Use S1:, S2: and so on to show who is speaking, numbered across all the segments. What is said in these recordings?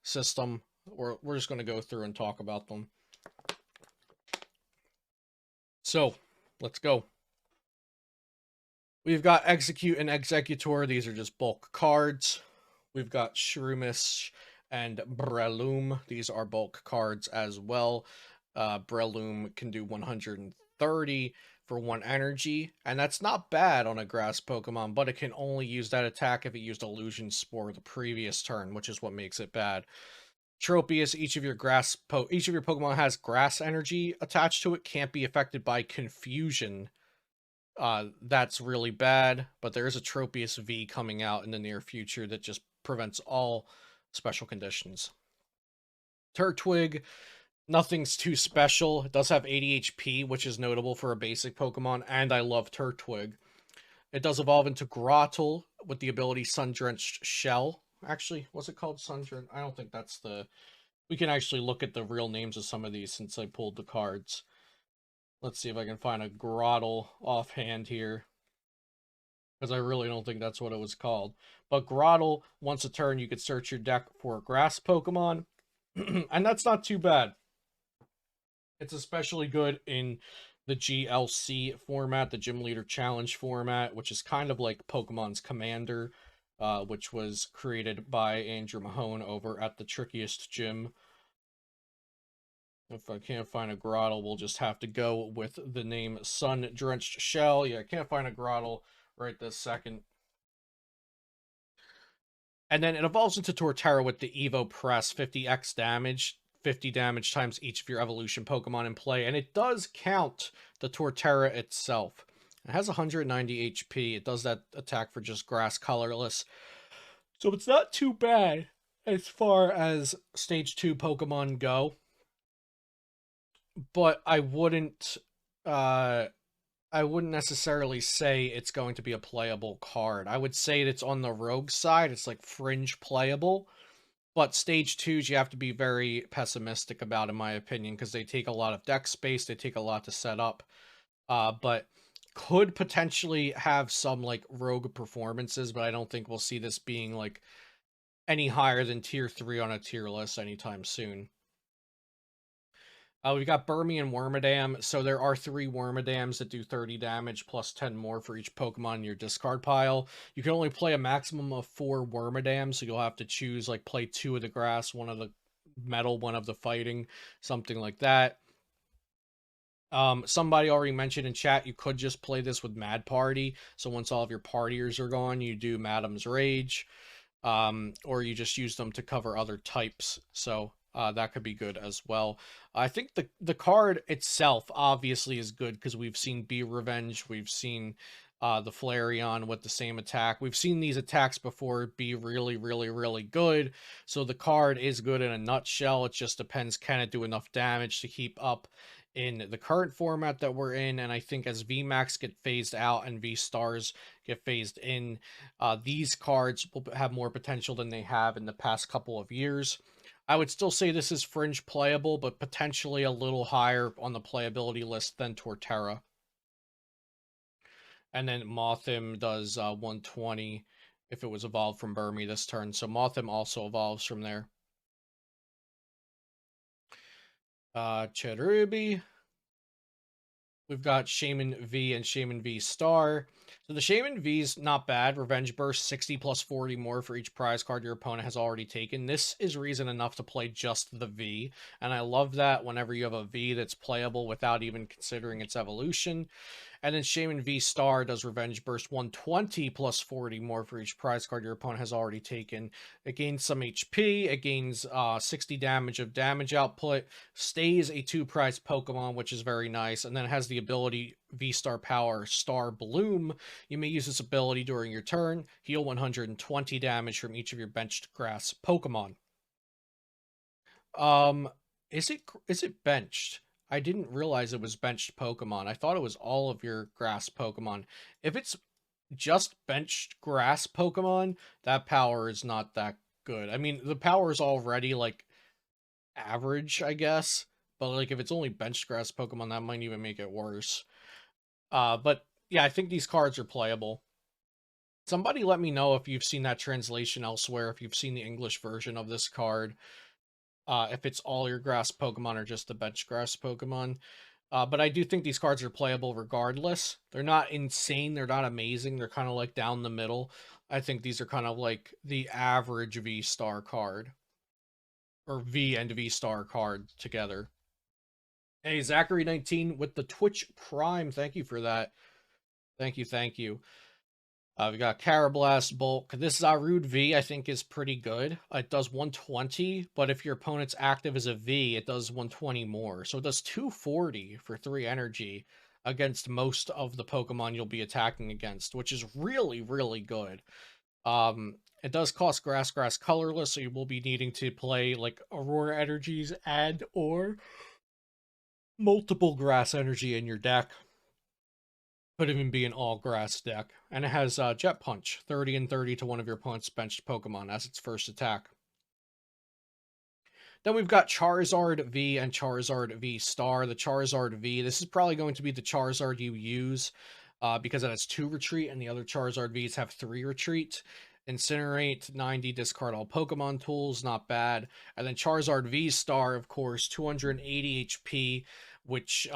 S1: system. We're just going to go through and talk about them. So, let's go. We've got Execute and Executor. These are just bulk cards. We've got Shroomish and Breloom. These are bulk cards as well. Breloom can do 130 for 1 energy, and that's not bad on a grass Pokemon, but it can only use that attack if it used Illusion Spore the previous turn, which is what makes it bad. Tropius, each of your Pokemon has grass energy attached to it, can't be affected by confusion. That's really bad, but there is a Tropius V coming out in the near future that just prevents all special conditions. Turtwig, nothing's too special. It does have 80 HP, which is notable for a basic Pokemon, and I love Turtwig. It does evolve into Grottle with the ability Sun-Drenched Shell. Actually, what's it called? Sun-Drenched? I don't think that's the... We can actually look at the real names of some of these since I pulled the cards. Let's see if I can find a Grottle offhand here, because I really don't think that's what it was called. But Grottle, once a turn, you could search your deck for a grass Pokemon, and that's not too bad. It's especially good in the GLC format, the Gym Leader Challenge format, which is kind of like Pokemon's Commander, which was created by Andrew Mahone over at the Trickiest Gym. If I can't find a Grottle, we'll just have to go with the name Sun-Drenched Shell. Yeah, I can't find a Grottle right this second. And then it evolves into Torterra with the Evo Press, 50x damage, 50 damage times each of your evolution Pokemon in play, and it does count the Torterra itself. It has 190 HP. It does that attack for just grass colorless. So it's not too bad as far as Stage 2 Pokemon go. But I wouldn't necessarily say it's going to be a playable card. I would say it's on the rogue side. It's like fringe playable. But Stage 2s you have to be very pessimistic about, in my opinion, because they take a lot of deck space, they take a lot to set up. But could potentially have some like rogue performances, but I don't think we'll see this being like any higher than tier 3 on a tier list anytime soon. We've got Burmy and Wormadam. So there are 3 Wormadams that do 30 damage plus 10 more for each Pokemon in your discard pile. You can only play a maximum of 4 Wormadams, so you'll have to choose, like, play 2 of the grass, 1 of the metal, 1 of the fighting, something like that. Somebody already mentioned in chat you could just play this with Mad Party. So once all of your partiers are gone, you do Madam's Rage. Or you just use them to cover other types. So that could be good as well. I think the card itself obviously is good because we've seen Be Revenge, we've seen the Flareon with the same attack. We've seen these attacks before be really, really, really good. So the card is good in a nutshell. It just depends, can it do enough damage to keep up in the current format that we're in. And I think as VMAX get phased out and V-Stars get phased in, these cards will have more potential than they have in the past couple of years. I would still say this is fringe playable, but potentially a little higher on the playability list than Torterra. And then Mothim does 120 if it was evolved from Burmy this turn. So Mothim also evolves from there. Cherubi. We've got Shaymin V and Shaymin VSTAR. So the Shaymin V's not bad. Revenge Burst, 60 plus 40 more for each prize card your opponent has already taken. This is reason enough to play just the V. And I love that whenever you have a V that's playable without even considering its evolution. And then Shaymin VSTAR does Revenge Burst 120 plus 40 more for each prize card your opponent has already taken. It gains some HP, it gains 60 damage of damage output, stays a 2-prize Pokemon, which is very nice, and then it has the ability VSTAR Power Star Bloom. You may use this ability during your turn, heal 120 damage from each of your benched grass Pokemon. Is it benched? I didn't realize it was benched Pokemon. I thought it was all of your grass Pokemon. If it's just benched grass Pokemon, that power is not that good. I mean, the power is already, like, average, I guess. But, like, if it's only benched grass Pokemon, that might even make it worse. But, yeah, I think these cards are playable. Somebody let me know if you've seen that translation elsewhere, if you've seen the English version of this card, if it's all your grass Pokemon or just the bench grass Pokemon. But I do think these cards are playable regardless. They're not insane, they're not amazing, they're kind of like down the middle. I think these are kind of like the average V-Star card. Or V and V-Star card together. Hey, Zachary19 with the Twitch Prime. Thank you for that. Thank you, thank you. We got Carablast Bulk. This Zarude V, I think, is pretty good. It does 120, but if your opponent's active as a V, it does 120 more. So it does 240 for 3 energy against most of the Pokemon you'll be attacking against, which is really, really good. It does cost Grass Colorless, so you will be needing to play, like, Aurora Energies and or multiple Grass Energy in your deck. Could even be an all-grass deck. And it has Jet Punch, 30 and 30 to one of your opponent's benched Pokemon as its first attack. Then we've got Charizard V and Charizard V-Star. The Charizard V, this is probably going to be the Charizard you use because it has 2 retreat and the other Charizard Vs have 3 retreat. Incinerate, 90, discard all Pokemon tools, not bad. And then Charizard V-Star, of course, 280 HP, which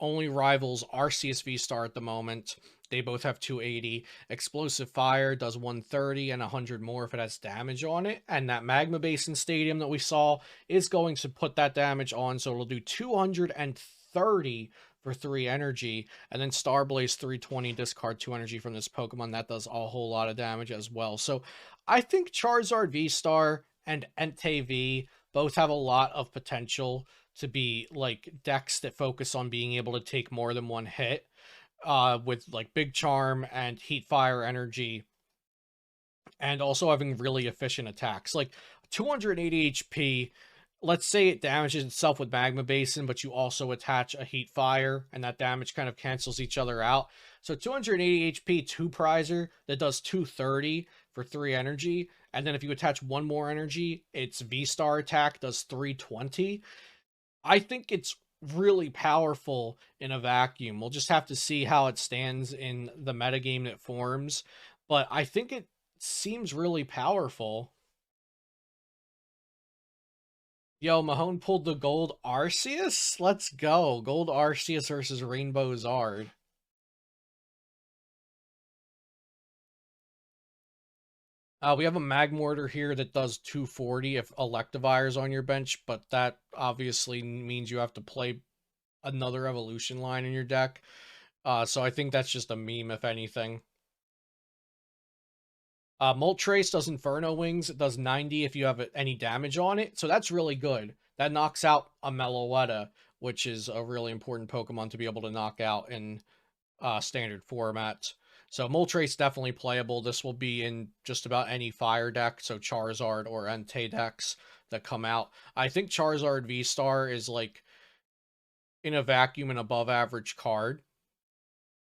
S1: only rivals Arceus V-Star at the moment. They both have 280. Explosive Fire does 130 and 100 more if it has damage on it. And that Magma Basin Stadium that we saw is going to put that damage on, so it'll do 230 for 3 energy. And then Starblaze 320, discard 2 energy from this Pokemon. That does a whole lot of damage as well. So I think Charizard V-Star and Entei V both have a lot of potential to be like decks that focus on being able to take more than one hit with like Big Charm and Heat Fire Energy, and also having really efficient attacks. Like 280 HP, let's say it damages itself with Magma Basin, but you also attach a Heat Fire, and that damage kind of cancels each other out. So 280 HP, 2 Prizer that does 230 for 3 energy, and then if you attach 1 more energy, its V-Star attack does 320. I think it's really powerful in a vacuum. We'll just have to see how it stands in the metagame that forms, but I think it seems really powerful. Yo, Mahone pulled the gold Arceus? Let's go. Gold Arceus versus Rainbow Zard. We have a Magmortar here that does 240 if Electivire is on your bench, but that obviously means you have to play another evolution line in your deck. So I think that's just a meme, if anything. Moltres does Inferno Wings. It does 90 if you have any damage on it. So that's really good. That knocks out a Meloetta, which is a really important Pokemon to be able to knock out in standard formats. So Moltres definitely playable. This will be in just about any fire deck, so Charizard or Entei decks that come out. I think Charizard V-Star is like in a vacuum an above average card.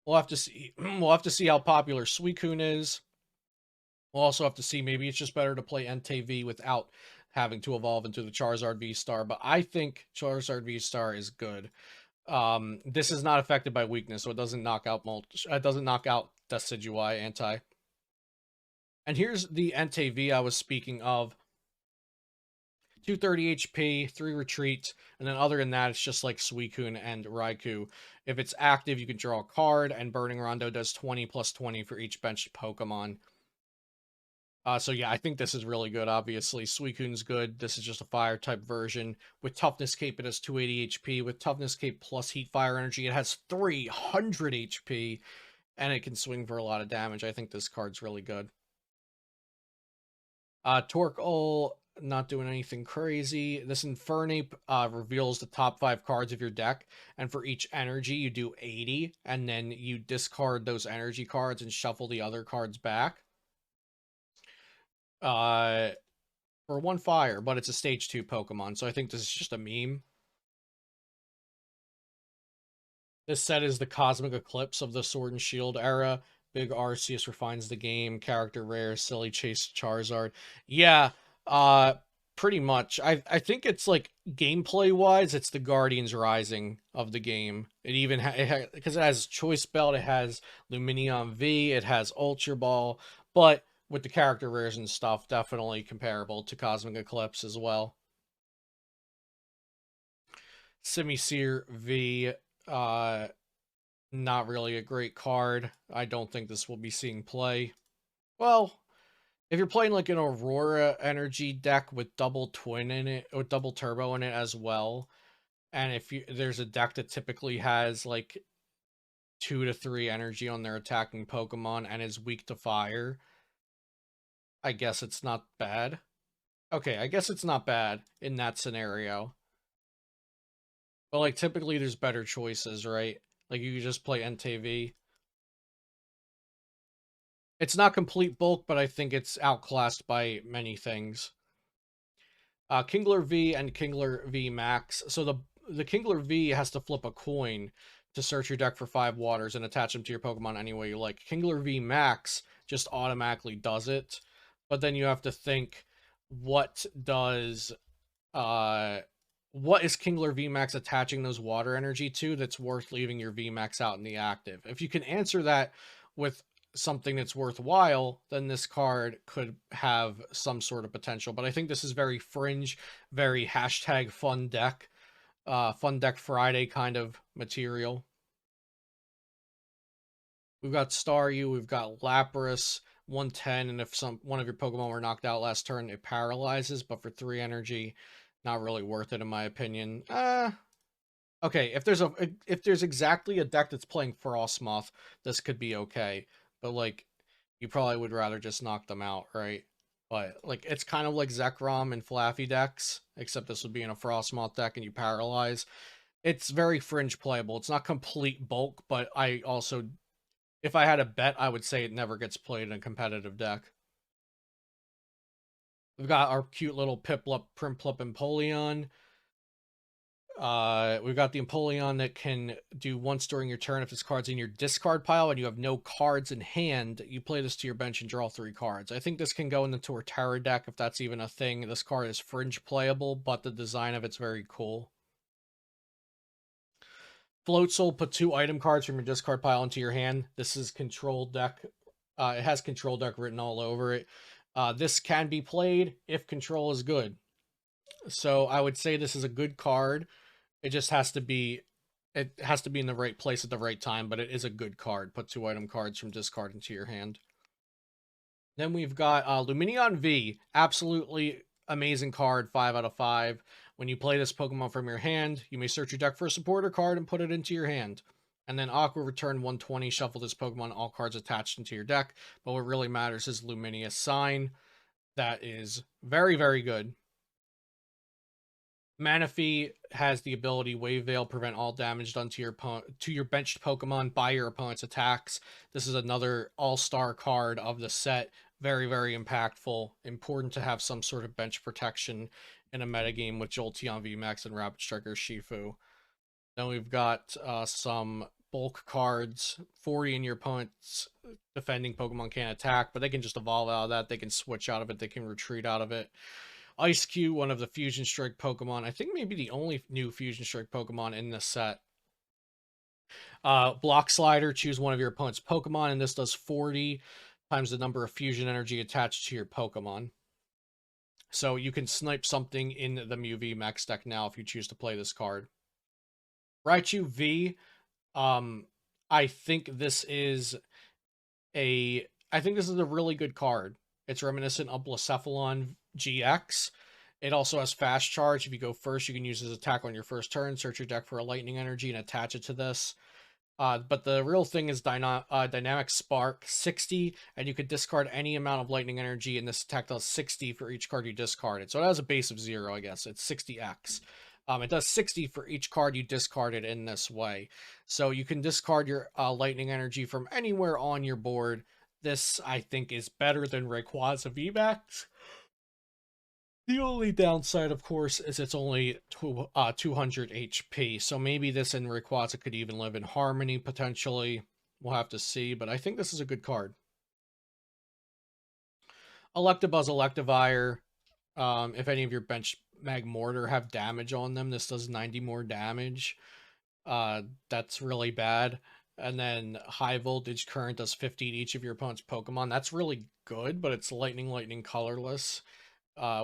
S1: We'll have to see. We'll have to see how popular Suicune is. We'll also have to see, maybe it's just better to play Entei V without having to evolve into the Charizard V-Star, but I think Charizard V-Star is good. This is not affected by weakness, so it doesn't knock out Decidueye anti. And here's the Entei V I was speaking of. 230 HP, 3 retreat, and then other than that, it's just like Suicune and Raichu. If it's active, you can draw a card, and Burning Rondo does 20 plus 20 for each benched Pokemon. So yeah, I think this is really good, obviously. Suicune's good. This is just a Fire-type version. With Toughness Cape, it has 280 HP. With Toughness Cape plus Heat Fire Energy, it has 300 HP, and it can swing for a lot of damage. I think this card's really good. Torkoal, not doing anything crazy. This Infernape reveals the top 5 cards of your deck, and for each energy, you do 80, and then you discard those energy cards and shuffle the other cards back. For 1 fire, but it's a stage 2 Pokemon, so I think this is just a meme. This set is the Cosmic Eclipse of the Sword and Shield era. Big Arceus refines the game. Character rare. Silly Chase Charizard. Yeah, Pretty much. I think it's like gameplay wise, it's the Guardians Rising of the game. It even because it has Choice Belt, it has Lumineon V, it has Ultra Ball, but with the character rares and stuff, definitely comparable to Cosmic Eclipse as well. Simisear V, not really a great card. I don't think this will be seeing play. Well, if you're playing like an Aurora energy deck with double twin in it or double turbo in it as well, and if there's a deck that typically has like 2 to 3 energy on their attacking Pokemon and is weak to fire, I guess it's not bad. Okay, I guess it's not bad in that scenario. But like typically there's better choices, right? Like you could just play NTV. It's not complete bulk, but I think it's outclassed by many things. Kingler V and Kingler V Max. So the Kingler V has to flip a coin to search your deck for 5 waters and attach them to your Pokemon any way you like. Kingler V Max just automatically does it, but then you have to think, what does what is Kingler VMAX attaching those water energy to that's worth leaving your VMAX out in the active? If you can answer that with something that's worthwhile, then this card could have some sort of potential. But I think this is very fringe, very hashtag fun deck Friday kind of material. We've got Staryu, we've got Lapras, 110, and if one of your Pokemon were knocked out last turn, it paralyzes, but for 3 energy, not really worth it in my opinion. Okay, if there's exactly a deck that's playing Frostmoth, this could be okay. But like, you probably would rather just knock them out, right? But like, it's kind of like Zekrom and Flaffy decks, except this would be in a Frostmoth deck and you paralyze. It's very fringe playable. It's not complete bulk, but I also, if I had a bet, I would say it never gets played in a competitive deck. We've got our cute little Piplup, Primplup, Empoleon. We've got the Empoleon that can do once during your turn if this card's in your discard pile and you have no cards in hand, you play this to your bench and draw 3 cards. I think this can go in the Torterra deck if that's even a thing. This card is fringe playable, but the design of it's very cool. Floatzel, put 2 item cards from your discard pile into your hand. This is control deck. It has control deck written all over it. This can be played if control is good. So I would say this is a good card. It just has to be in the right place at the right time, but it is a good card. Put 2 item cards from discard into your hand. Then we've got Lumineon V. Absolutely amazing card, 5 out of 5. When you play this Pokemon from your hand, you may search your deck for a supporter card and put it into your hand. And then Aqua return 120, shuffle this Pokemon, all cards attached into your deck. But what really matters is Lumineous Sign. That is very, very good. Manaphy has the ability Wave Veil, prevent all damage done to your benched Pokemon by your opponent's attacks. This is another all-star card of the set. Very, very impactful. Important to have some sort of bench protection in a metagame with Jolteon VMAX and Rapid Striker Shifu. Then we've got some bulk cards. 40 in your opponent's defending Pokemon can't attack, but they can just evolve out of that. They can switch out of it. They can retreat out of it. Ice Cube, one of the Fusion Strike Pokemon. I think maybe the only new Fusion Strike Pokemon in this set. Block Slider, choose one of your opponent's Pokemon, and this does 40 times the number of Fusion Energy attached to your Pokemon. So you can snipe something in the Mew V Max deck now if you choose to play this card. Raichu V, I think this is a really good card. It's reminiscent of Blacephalon GX. It also has fast charge. If you go first, you can use his attack on your first turn, search your deck for a lightning energy, and attach it to this. But the real thing is Dynamic Spark 60, and you could discard any amount of lightning energy, and this attack does 60 for each card you discarded. So it has a base of 0, I guess. It's 60x. It does 60 for each card you discarded in this way. So you can discard your lightning energy from anywhere on your board. This, I think, is better than Rayquaza VMAX. The only downside, of course, is it's only 200 HP, so maybe this and Rayquaza could even live in harmony, potentially. We'll have to see, but I think this is a good card. Electabuzz, Electivire. If any of your bench Magmortar have damage on them, this does 90 more damage. That's really bad. And then High Voltage Current does 50 to each of your opponent's Pokemon. That's really good, but it's Lightning, Colorless,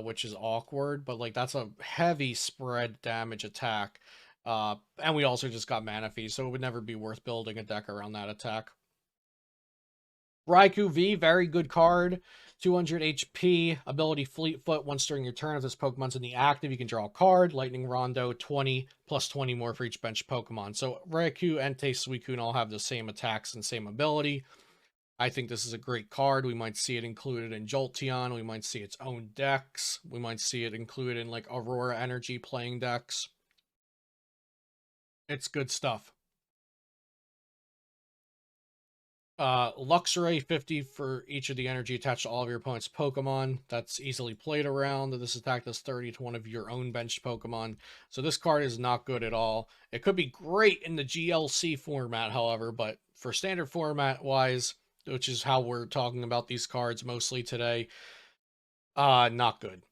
S1: which is awkward. But like that's a heavy spread damage attack. And we also just got Manaphy, so it would never be worth building a deck around that attack. Raichu V, very good card. 200 HP, ability Fleetfoot. Once during your turn, if this Pokemon's in the active, you can draw a card. Lightning Rondo, 20, plus 20 more for each bench Pokemon. So Raichu, Entei, Suicune all have the same attacks and same ability. I think this is a great card. We might see it included in Jolteon. We might see its own decks. We might see it included in like Aurora Energy playing decks. It's good stuff. Luxray 50 for each of the energy attached to all of your opponent's Pokemon. That's easily played around. This attack does 30 to one of your own benched Pokemon. So this card is not good at all. It could be great in the GLC format, however, but for standard format wise, which is how we're talking about these cards mostly today, not good.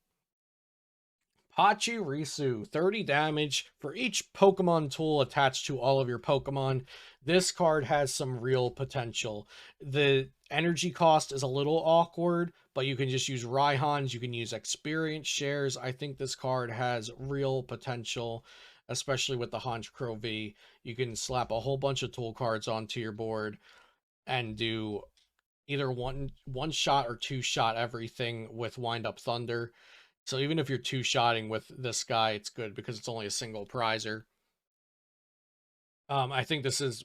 S1: Pachirisu, 30 damage for each Pokemon tool attached to all of your Pokemon. This card has some real potential. The energy cost is a little awkward, but you can just use Raihans, you can use experience shares. I think this card has real potential, especially with the Honchkrow V. You can slap a whole bunch of tool cards onto your board and do either one shot or two shot everything with Wind Up Thunder. So even if you're two-shotting with this guy, it's good because it's only a single prizer. I think this is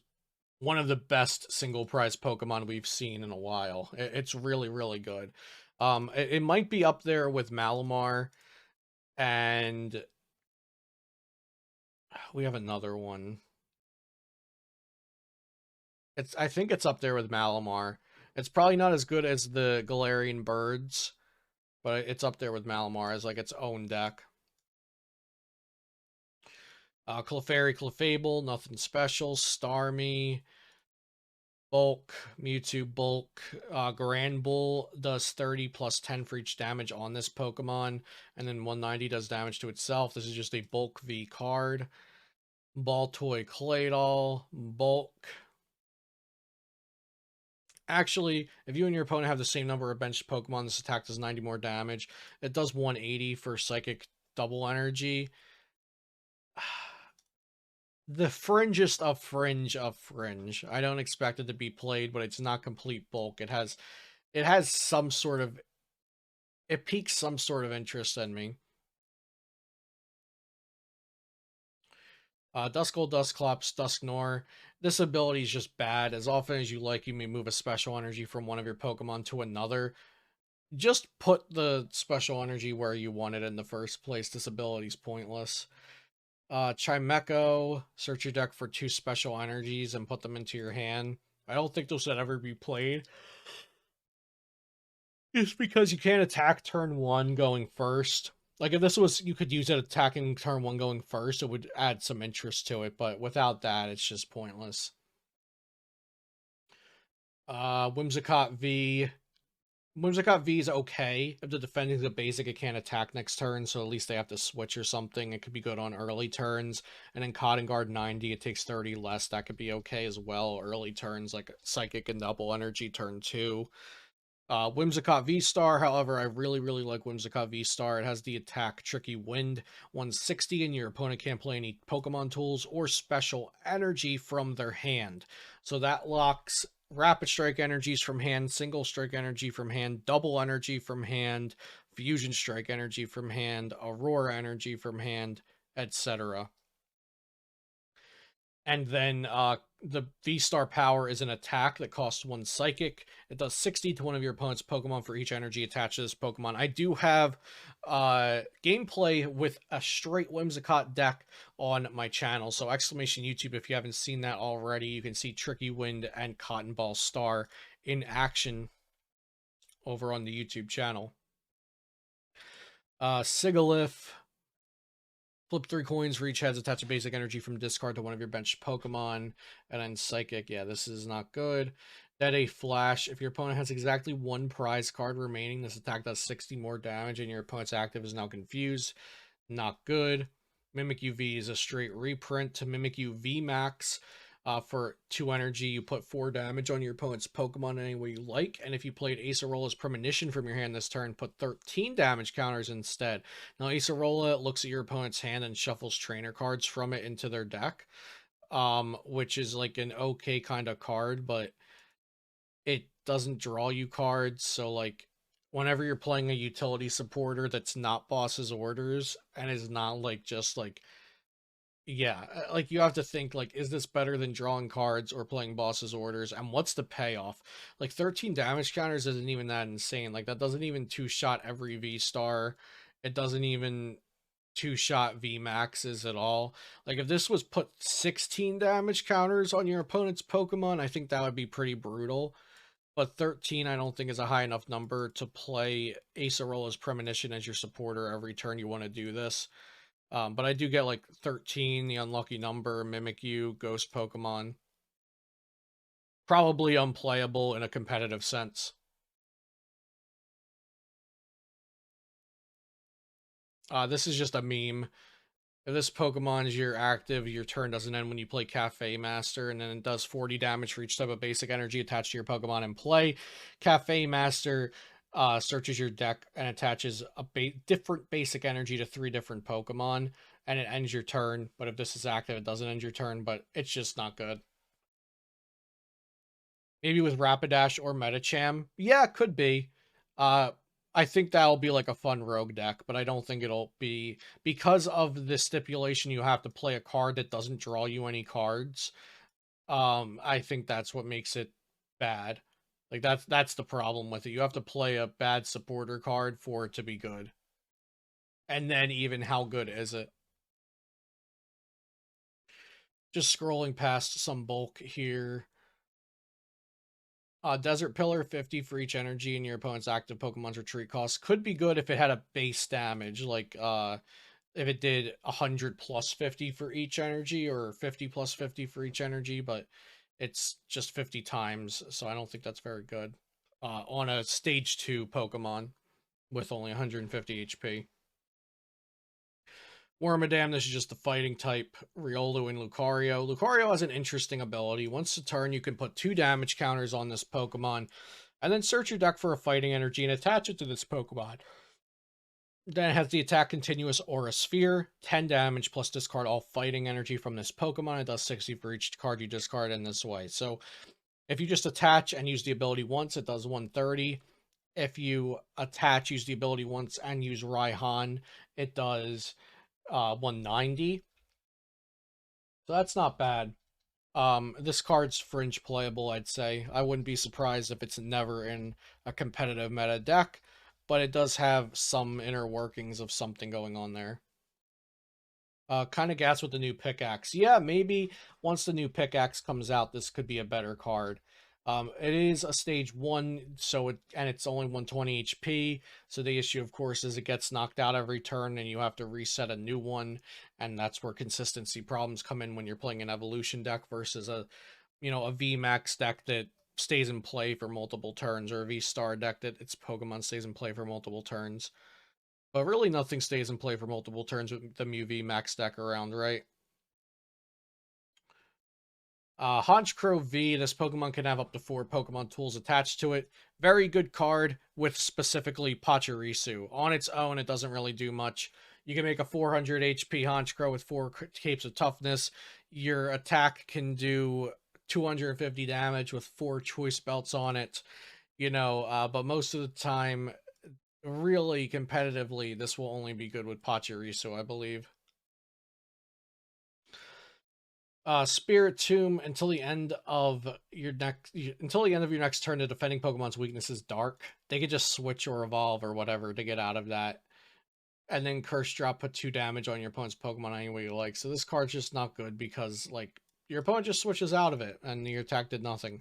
S1: one of the best single prize Pokemon we've seen in a while. It's really, really good. It might be up there with Malamar, and we have another one. I think it's up there with Malamar. It's probably not as good as the Galarian Birds, but it's up there with Malamar as like its own deck. Clefairy, Clefable, nothing special. Starmie, Bulk, Mewtwo, Bulk. Granbull does 30 plus 10 for each damage on this Pokemon, and then 190 does damage to itself. This is just a Bulk V card. Baltoy, Claydol, Bulk. Actually, if you and your opponent have the same number of benched Pokemon, this attack does 90 more damage. It does 180 for Psychic Double Energy. The fringest of fringe of fringe. I don't expect it to be played, but it's not complete bulk. It has some sort of, it piques some sort of interest in me. Duskull, Dusclops, Dusknoir. This ability is just bad. As often as you like, you may move a special energy from one of your Pokemon to another. Just put the special energy where you want it in the first place. This ability is pointless. Chimecho, search your deck for 2 special energies and put them into your hand. I don't think those should ever be played. Just because you can't attack turn 1 going first. Like, if this was, you could use it attacking turn 1 going first, it would add some interest to it, but without that, it's just pointless. Whimsicott V. Whimsicott V is okay. If the defending the basic, it can't attack next turn, so at least they have to switch or something. It could be good on early turns. And then Cotton Guard 90, it takes 30 less. That could be okay as well. Early turns, like Psychic and Double Energy turn 2. Whimsicott VSTAR, however, I really, really like Whimsicott VSTAR. It has the attack Tricky Wind 160, and your opponent can't play any Pokemon tools or special energy from their hand. So that locks Rapid Strike energies from hand, Single Strike energy from hand, Double energy from hand, Fusion Strike energy from hand, Aurora energy from hand, etc. And then the V-Star power is an attack that costs 1 Psychic. It does 60 to one of your opponent's Pokemon for each energy attached to this Pokemon. I do have gameplay with a straight Whimsicott deck on my channel. So exclamation YouTube if you haven't seen that already. You can see Tricky Wind and Cotton Ball Star in action over on the YouTube channel. Sigilyph. Flip 3 coins for each heads, attach a basic energy from discard to one of your bench Pokemon, and then Psychic. Yeah, this is not good. Dead a Flash. If your opponent has exactly one prize card remaining, this attack does 60 more damage, and your opponent's active is now confused. Not good. Mimic UV is a straight reprint to Mimic UV Max. For 2 energy, you put 4 damage on your opponent's Pokemon any way you like, and if you played Acerola's Premonition from your hand this turn, put 13 damage counters instead. Now, Acerola looks at your opponent's hand and shuffles trainer cards from it into their deck, which is like an okay kind of card, but it doesn't draw you cards, so like whenever you're playing a utility supporter that's not boss's orders and is not like just like yeah, like you have to think like, is this better than drawing cards or playing boss's orders, and what's the payoff? Like 13 damage counters isn't even that insane. Like that doesn't even two-shot every V-Star. It doesn't even two-shot V-Maxes at all. Like if this was put 16 damage counters on your opponent's Pokemon, I think that would be pretty brutal. But 13 I don't think is a high enough number to play Acerola's Premonition as your supporter every turn you want to do this. But I do get like 13, the unlucky number, Mimikyu, Ghost Pokemon. Probably unplayable in a competitive sense. This is just a meme. If this Pokemon is your active, your turn doesn't end when you play Cafe Master, and then it does 40 damage for each type of basic energy attached to your Pokemon in play. Cafe Master searches your deck and attaches a different basic energy to 3 different Pokemon, and it ends your turn. But if this is active, it doesn't end your turn, but it's just not good. Maybe with Rapidash or Metacham. Yeah, it could be. I think that'll be like a fun rogue deck, but I don't think it'll be, because of the stipulation you have to play a card that doesn't draw you any cards. I think that's what makes it bad. Like that's the problem with it. You have to play a bad supporter card for it to be good. And then even how good is it? Just scrolling past some bulk here. Desert Pillar, 50 for each energy, and your opponent's active Pokemon's retreat cost. Could be good if it had a base damage, like if it did 100 plus 50 for each energy, or 50 plus 50 for each energy, but it's just 50 times, so I don't think that's very good. On a stage 2 Pokemon with only 150 HP. Wormadam, this is just the fighting type, Riolu and Lucario. Lucario has an interesting ability. Once a turn, you can put 2 damage counters on this Pokemon, and then search your deck for a fighting energy and attach it to this Pokemon. Then it has the attack continuous Aura Sphere, 10 damage plus discard all fighting energy from this Pokemon. It does 60 for each card you discard in this way. So if you just attach and use the ability once, it does 130. If you attach, use the ability once, and use Raihan, it does 190. So that's not bad. This card's fringe playable, I'd say. I wouldn't be surprised if it's never in a competitive meta deck, but it does have some inner workings of something going on there. Kind of gas with the new pickaxe. Yeah, maybe once the new pickaxe comes out, this could be a better card. It is a stage 1, so it's only 120 HP. So the issue, of course, is it gets knocked out every turn, and you have to reset a new one. And that's where consistency problems come in when you're playing an evolution deck versus a VMAX deck that stays in play for multiple turns, or a V-Star deck that its Pokemon stays in play for multiple turns. But really, nothing stays in play for multiple turns with the VMAX deck around, right? Honchkrow V, this Pokemon can have up to 4 Pokemon tools attached to it. Very good card with specifically Pachirisu. On its own, it doesn't really do much. You can make a 400 HP Honchkrow with 4 capes of toughness. Your attack can do 250 damage with 4 choice belts on it. But most of the time, really competitively, this will only be good with Pachirisu, I believe. Spirit Tomb, until the end of your next turn, the defending Pokemon's weakness is dark. They could just switch or evolve or whatever to get out of that. And then Curse Drop, put 2 damage on your opponent's Pokemon any way you like. So this card's just not good because, like, your opponent just switches out of it and your attack did nothing.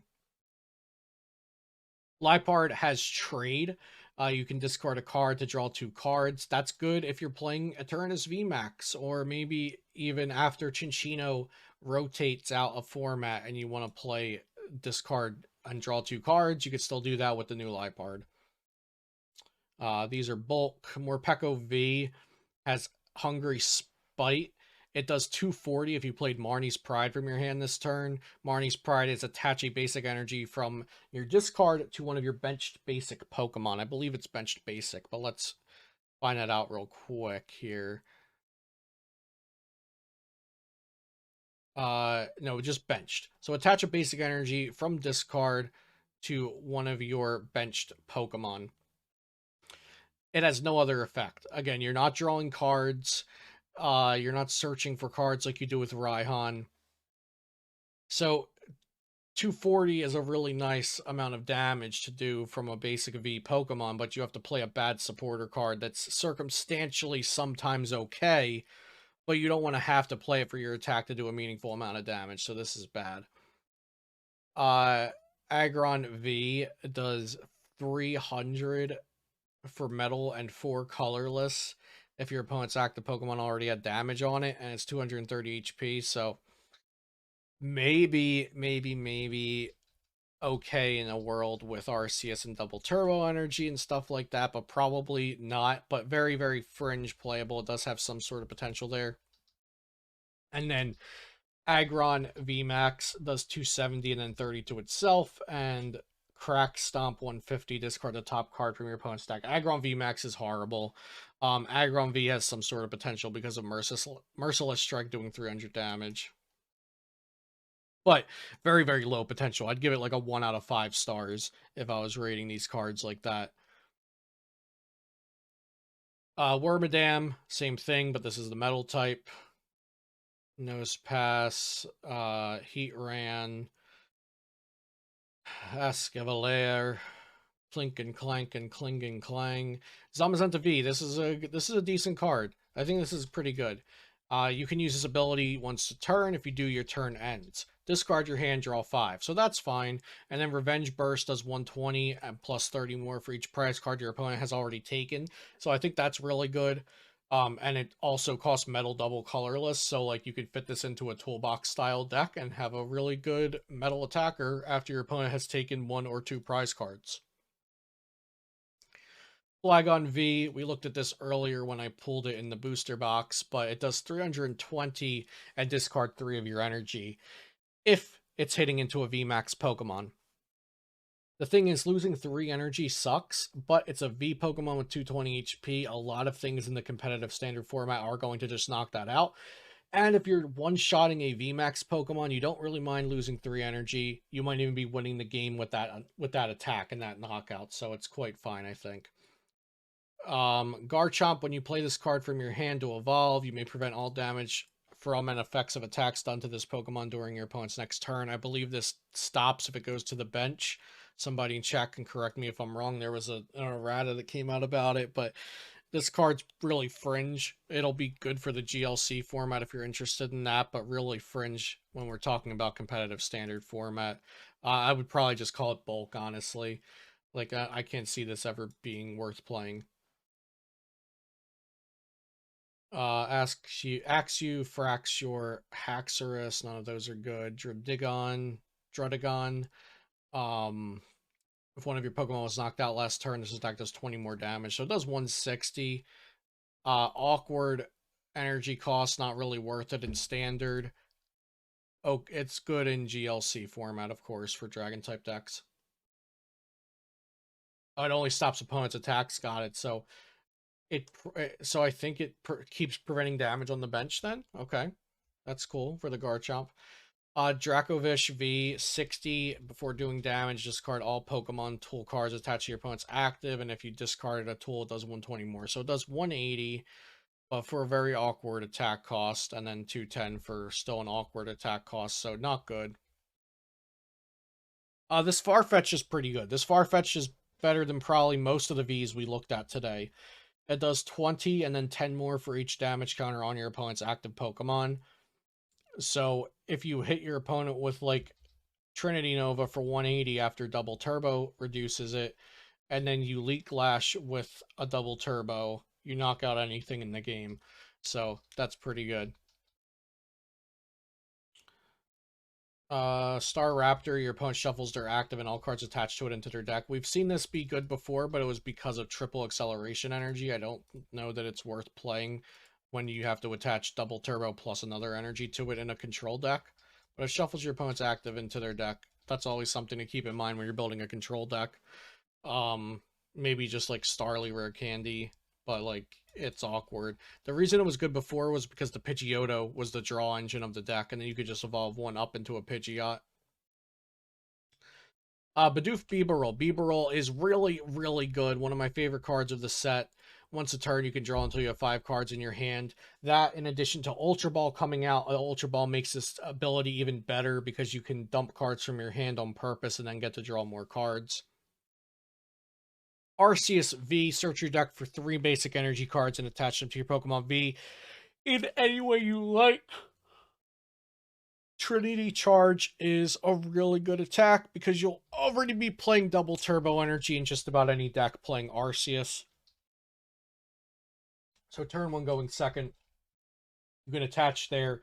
S1: Liepard has Trade. You can discard a card to draw 2 cards. That's good if you're playing Eternus VMAX, or maybe even after Chinchino rotates out a format and you want to play discard and draw 2 cards. You could still do that with the new Liepard. These are bulk. Morpeko V has Hungry Spite. It does 240 if you played Marnie's Pride from your hand this turn. Marnie's Pride is attach a basic energy from your discard to one of your benched basic Pokemon. I believe it's benched basic, but let's find that out real quick here. No, just benched. So attach a basic energy from discard to one of your benched Pokemon. It has no other effect. Again, you're not drawing cards. You're not searching for cards like you do with Raihan. So 240 is a really nice amount of damage to do from a basic V Pokemon, but you have to play a bad supporter card that's circumstantially sometimes okay, but you don't want to have to play it for your attack to do a meaningful amount of damage, so this is bad. Aggron V does 300 for metal and 4 colorless if your opponent's active Pokemon already had damage on it, and it's 230 HP, so maybe okay in a world with Arceus and double turbo energy and stuff like that, but probably not. But very fringe playable. It does have some sort of potential there. And then Aggron VMAX does 270 and then 30 to itself, and Crack Stomp 150, discard the top card from your opponent's deck. Aggron VMAX is horrible. Aggron V has some sort of potential because of Merciless Strike doing 300 damage. But very low potential. I'd give it like a 1 out of 5 stars if I was rating these cards like that. Wormadam, same thing, but this is the metal type. Nose Pass, Heatran, Escavalier, Clink and Clank and Cling and Clang. Zamazenta V, this is a decent card. I think this is pretty good. You can use this ability once a turn. If you do, your turn ends. Discard your hand, draw 5. So that's fine. And then Revenge Burst does 120 and plus 30 more for each prize card your opponent has already taken. So I think that's really good. And it also costs metal double colorless. So like you could fit this into a toolbox style deck and have a really good metal attacker after your opponent has taken 1 or 2 prize cards. Flagon V, we looked at this earlier when I pulled it in the booster box, but it does 320 and discard 3 of your energy if it's hitting into a VMAX Pokemon. The thing is, losing 3 energy sucks, but it's a V Pokemon with 220 HP. A lot of things in the competitive standard format are going to just knock that out. And if you're one-shotting a VMAX Pokemon, you don't really mind losing 3 energy. You might even be winning the game with that attack and that knockout, so it's quite fine, I think. Garchomp, when you play this card from your hand to evolve, you may prevent all damage from and effects of attacks done to this Pokemon during your opponent's next turn. I believe this stops if it goes to the bench. Somebody in chat can correct me if I'm wrong. There was an errata that came out about it, but this card's really fringe. It'll be good for the GLC format if you're interested in that, but really fringe when we're talking about competitive standard format. I would probably just call it bulk, honestly. Like, I can't see this ever being worth playing. Axew, Fraxure, Haxorus, none of those are good. Druddigon. If one of your Pokemon was knocked out last turn, this attack does 20 more damage. So it does 160. Awkward energy cost, not really worth it in standard. Oh, it's good in GLC format, of course, for Dragon type decks. Oh, it only stops opponents' attacks, got it. So I think it keeps preventing damage on the bench then. Okay, that's cool for the Garchomp. Dracovish V, 60 before doing damage. Discard all Pokemon tool cards attached to your opponent's active, and if you discarded a tool, it does 120 more. So it does 180, but for a very awkward attack cost, and then 210 for still an awkward attack cost. So not good. This Farfetch is pretty good. This Farfetch is better than probably most of the Vs we looked at today. It does 20 and then 10 more for each damage counter on your opponent's active Pokemon. So if you hit your opponent with like Trinity Nova for 180 after double turbo reduces it, and then you Leak Lash with a double turbo, you knock out anything in the game. So that's pretty good. Star Raptor, your opponent shuffles their active and all cards attached to it into their deck. We've seen this be good before, but it was because of triple acceleration energy. I don't know that it's worth playing when you have to attach double turbo plus another energy to it in a control deck. But it shuffles your opponent's active into their deck. That's always something to keep in mind when you're building a control deck. Um, Maybe just like Starly Rare Candy, but like it's awkward. The reason it was good before was because the Pidgeotto was the draw engine of the deck, and then you could just evolve one up into a Pidgeot. Bidoof Bibarel. Bibarel is really, really good. One of my favorite cards of the set. Once a turn, you can draw until you have 5 cards in your hand. That, in addition to Ultra Ball coming out, Ultra Ball makes this ability even better because you can dump cards from your hand on purpose and then get to draw more cards. Arceus V, search your deck for 3 basic energy cards and attach them to your Pokemon V in any way you like. Trinity Charge is a really good attack because you'll already be playing double turbo energy in just about any deck playing Arceus. So turn 1 going second, you can attach there,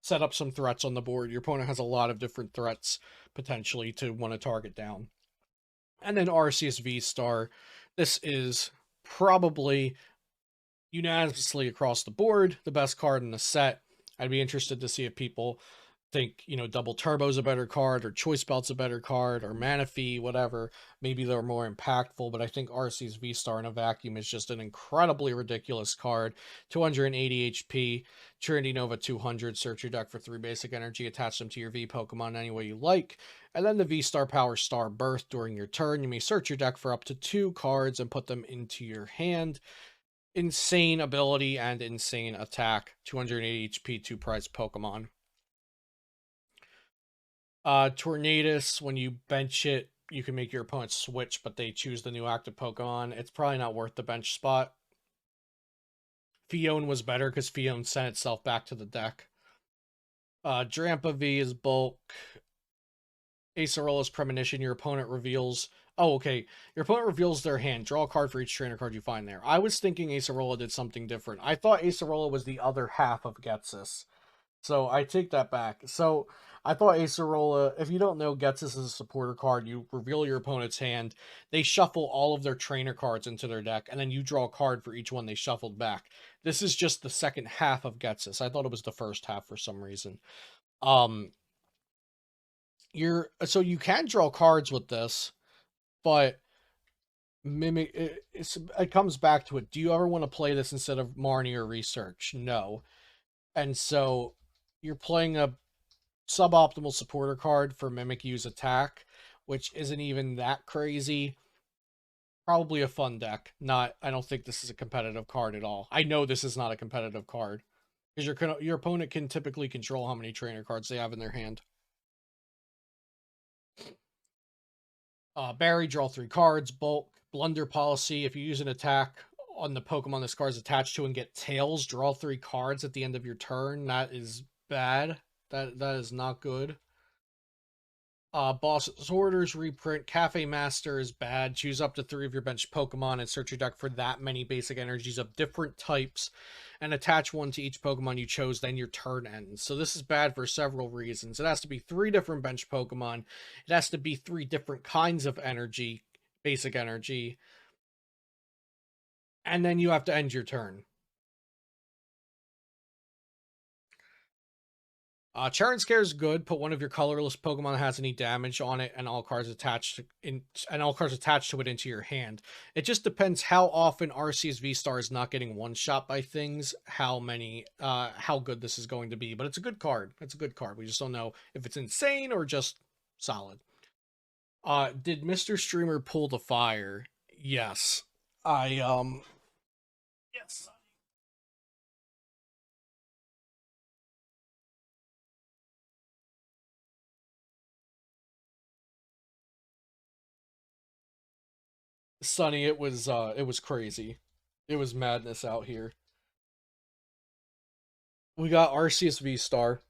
S1: set up some threats on the board. Your opponent has a lot of different threats potentially to want to target down. And then Arceus VSTAR. This is probably unanimously across the board the best card in the set. I'd be interested to see if people think, Double Turbo's a better card, or Choice Belt's a better card, or Manaphy, whatever. Maybe they're more impactful, but I think Arceus V-Star in a vacuum is just an incredibly ridiculous card. 280 HP, Trinity Nova 200, search your deck for 3 basic energy, attach them to your V Pokemon any way you like, and then the V-Star Power Star Burst during your turn. You may search your deck for up to 2 cards and put them into your hand. Insane ability and insane attack. 280 HP, 2 prize Pokemon. Tornadus, when you bench it, you can make your opponent switch, but they choose the new active Pokemon. It's probably not worth the bench spot. Fion was better because Fion sent itself back to the deck. Drampa V is bulk. Acerola's Premonition, your opponent reveals... Oh, okay. Your opponent reveals their hand. Draw a card for each trainer card you find there. I was thinking Acerola did something different. I thought Acerola was the other half of Getsis. So I take that back. So I thought Acerola, if you don't know, Getsis is a supporter card. You reveal your opponent's hand. They shuffle all of their trainer cards into their deck, and then you draw a card for each one they shuffled back. This is just the second half of Getsis. I thought it was the first half for some reason. So you can draw cards with this, but mimic it comes back to it. Do you ever want to play this instead of Marnie or Research? No. And so you're playing a suboptimal supporter card for Mimikyu's attack, which isn't even that crazy. Probably a fun deck. I don't think this is a competitive card at all. I know this is not a competitive card because your opponent can typically control how many trainer cards they have in their hand. Barry, draw 3 cards. Bulk, Blunder Policy. If you use an attack on the Pokemon this card is attached to and get Tails, draw 3 cards at the end of your turn. That is bad. That is not good. Boss's Orders reprint. Cafe Master is bad. Choose up to 3 of your bench Pokemon and search your deck for that many basic energies of different types and attach one to each Pokemon you chose, then your turn ends. So this is bad for several reasons. It has to be 3 different bench Pokemon. It has to be 3 different kinds of energy, basic energy. And then you have to end your turn. Charin Scare is good. Put one of your colorless Pokemon that has any damage on it, and all cards attached to it into your hand. It just depends how often Arceus V-Star is not getting one shot by things, how good this is going to be. But it's a good card. It's a good card. We just don't know if it's insane or just solid. Did Mr. Streamer pull the fire? Yes. Yes. Sonny, it was crazy. It was madness out here. We got Arceus V Star.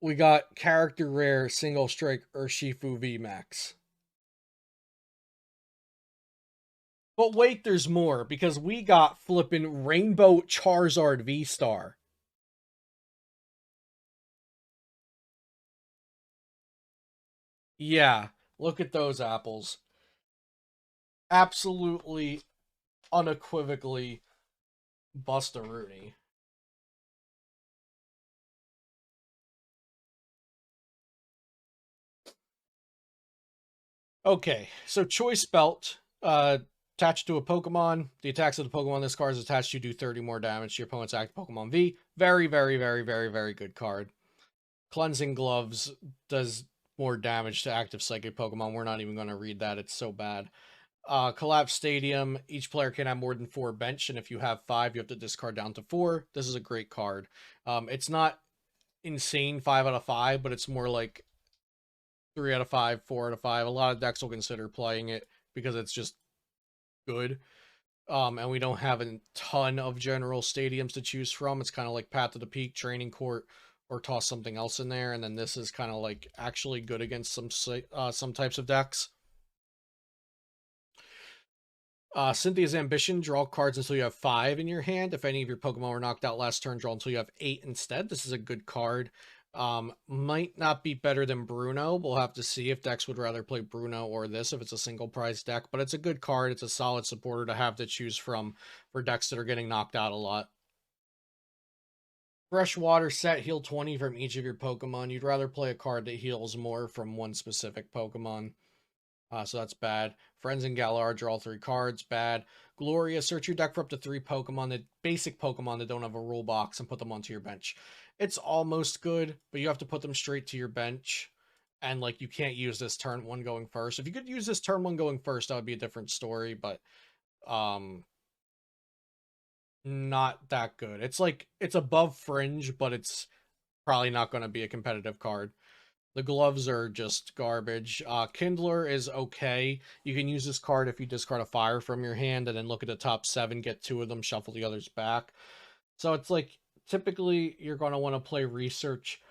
S1: We got character rare single strike Urshifu V Max. But wait, there's more, because we got flippin' Rainbow Charizard VSTAR. Yeah, look at those apples. Absolutely, unequivocally Busta-Rooney. Okay, so Choice Belt, attached to a Pokemon. The attacks of the Pokemon this card is attached to do 30 more damage to your opponent's active Pokemon V. Very, very, very, very, very good card. Cleansing Gloves does more damage to active Psychic Pokemon. We're not even going to read that. It's so bad. Collapse Stadium. Each player can have more than 4 bench, and if you have 5, you have to discard down to 4. This is a great card. It's not insane 5 out of 5, but it's more like 3 out of 5, 4 out of 5. A lot of decks will consider playing it because it's just good. And we don't have a ton of general stadiums to choose from. It's kind of like Path to the Peak, Training Court, or toss something else in there. And then this is kind of like actually good against some types of decks. Cynthia's Ambition, draw cards until you have 5 in your hand. If any of your Pokemon were knocked out last turn, draw until you have 8 instead. This is a good card. Might not be better than Bruno. We'll have to see if decks would rather play Bruno or this if it's a single prize deck. But it's a good card. It's a solid supporter to have to choose from for decks that are getting knocked out a lot. Freshwater set, heal 20 from each of your Pokemon. You'd rather play a card that heals more from one specific Pokemon. So that's bad. Friends and Galar, draw 3 cards. Bad. Gloria, search your deck for up to 3 Pokemon, that basic Pokemon that don't have a rule box, and put them onto your bench. It's almost good, but you have to put them straight to your bench. And, like, you can't use this turn 1 going first. If you could use this turn 1 going first, that would be a different story, but, not that good. It's like, it's above Fringe, but it's probably not going to be a competitive card. The gloves are just garbage. Kindler is okay. You can use this card if you discard a fire from your hand and then look at the top 7, get 2 of them, shuffle the others back. So it's like, typically, you're going to want to play research.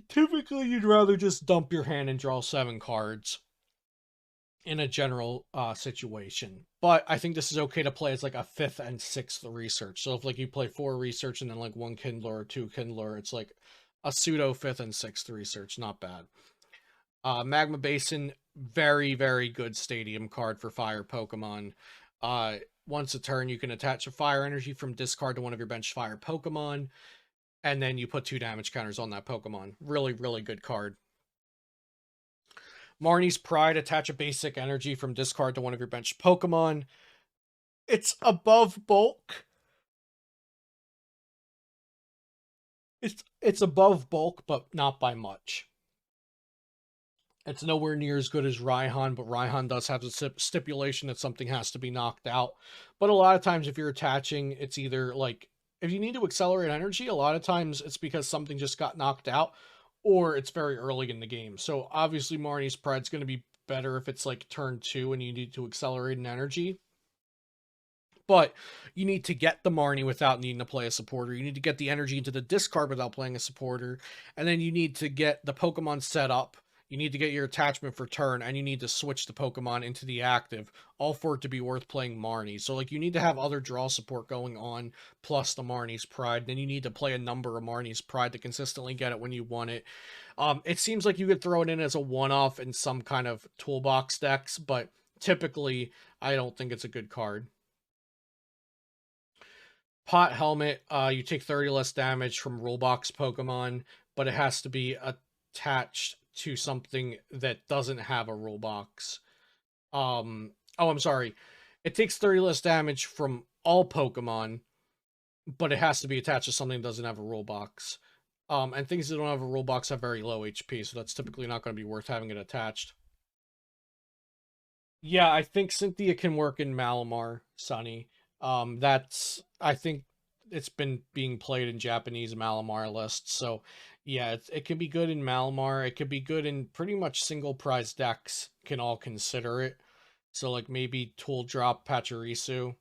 S1: Typically, you'd rather just dump your hand and draw 7 cards in a general situation. But I think this is okay to play as like a 5th and 6th research. So if like you play 4 research and then like 1 Kindler or 2 Kindler, it's like a pseudo 5th and 6th research. Not bad. Magma Basin, very, very good stadium card for fire Pokemon. Once a turn, you can attach a fire energy from discard to one of your bench fire Pokemon, and then you put 2 damage counters on that Pokemon. Really, really good card. Marnie's Pride, attach a basic energy from discard to one of your bench Pokemon. It's above bulk. It's above bulk, but not by much. It's nowhere near as good as Raihan, but Raihan does have the stipulation that something has to be knocked out. But a lot of times, if you're attaching, it's either like, if you need to accelerate energy, a lot of times it's because something just got knocked out, or it's very early in the game. So obviously, Marnie's Pride's going to be better if it's like turn 2 and you need to accelerate an energy. But you need to get the Marnie without needing to play a supporter. You need to get the energy into the discard without playing a supporter. And then you need to get the Pokemon set up. You need to get your attachment for turn, and you need to switch the Pokemon into the active, all for it to be worth playing Marnie. So, like, you need to have other draw support going on, plus the Marnie's Pride. Then you need to play a number of Marnie's Pride to consistently get it when you want it. It seems like you could throw it in as a one-off in some kind of toolbox decks, but typically, I don't think it's a good card. Pot Helmet, you take 30 less damage from Rulebox Pokemon, but it has to be attached to something that doesn't have a Rulebox. Oh, I'm sorry. It takes 30 less damage from all Pokemon, but it has to be attached to something that doesn't have a Rulebox. And things that don't have a Rulebox have very low HP, so that's typically not going to be worth having it attached. Yeah, I think Cynthia can work in Malamar, Sunny. That's, I think it's been being played in Japanese Malamar lists. So yeah, it could be good in Malamar. It could be good in pretty much single prize decks can all consider it. So like maybe Tool Drop Pachirisu.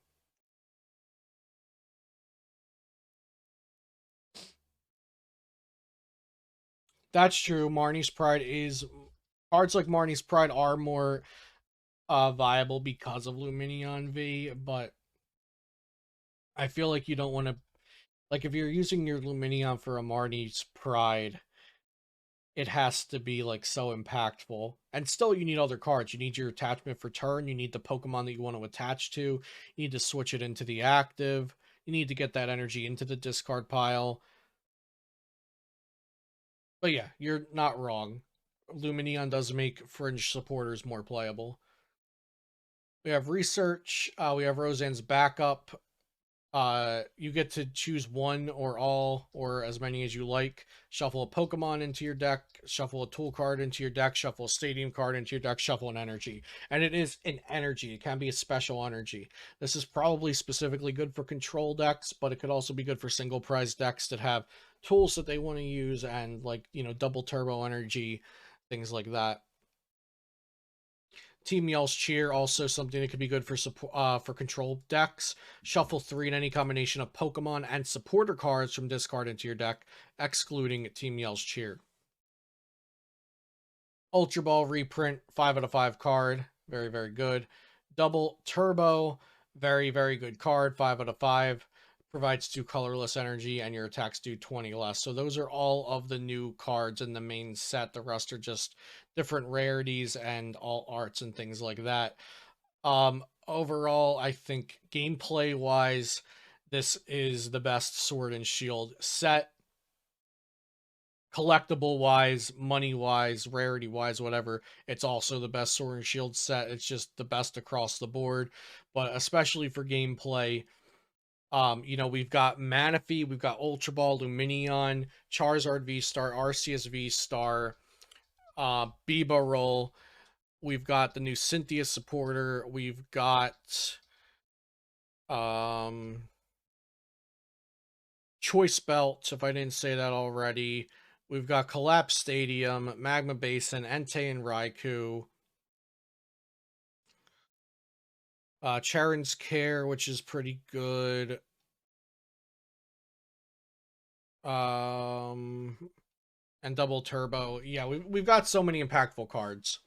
S1: That's true. Marnie's Pride is, cards like Marnie's Pride are more viable because of Lumineon V, but I feel like you don't want to, like, if you're using your Lumineon for a Marnie's Pride, it has to be like so impactful. And still, you need other cards. You need your attachment for turn. You need the Pokemon that you want to attach to. You need to switch it into the active. You need to get that energy into the discard pile. But yeah, you're not wrong. Lumineon does make fringe supporters more playable. We have research. We have Roseanne's backup. You get to choose one or all or as many as you like. Shuffle a Pokemon into your deck, shuffle a tool card into your deck, shuffle a stadium card into your deck, shuffle an energy. And it is an energy. It can be a special energy. This is probably specifically good for control decks, but it could also be good for single prize decks that have tools that they want to use and, like, double turbo energy, things like that. Team Yell's Cheer, also something that could be good for control decks. Shuffle 3 in any combination of Pokemon and supporter cards from discard into your deck, excluding Team Yell's Cheer. Ultra Ball reprint, 5 out of 5 card. Very, very good. Double Turbo, very, very good card, 5 out of 5. Provides 2 colorless energy, and your attacks do 20 less. So those are all of the new cards in the main set. The rest are just different rarities and all arts and things like that. Overall, I think gameplay wise, this is the best Sword and Shield set. Collectible wise, money wise, rarity wise, whatever, it's also the best Sword and Shield set. It's just the best across the board, but especially for gameplay. We've got Manaphy, we've got Ultra Ball, Lumineon, Charizard VSTAR, Arceus VSTAR, Bibarel. We've got the new Cynthia supporter. We've got Choice Belt, if I didn't say that already. We've got Collapse Stadium, Magma Basin, Entei and Raikou. Charon's Care, which is pretty good. And Double Turbo. Yeah, we've got so many impactful cards.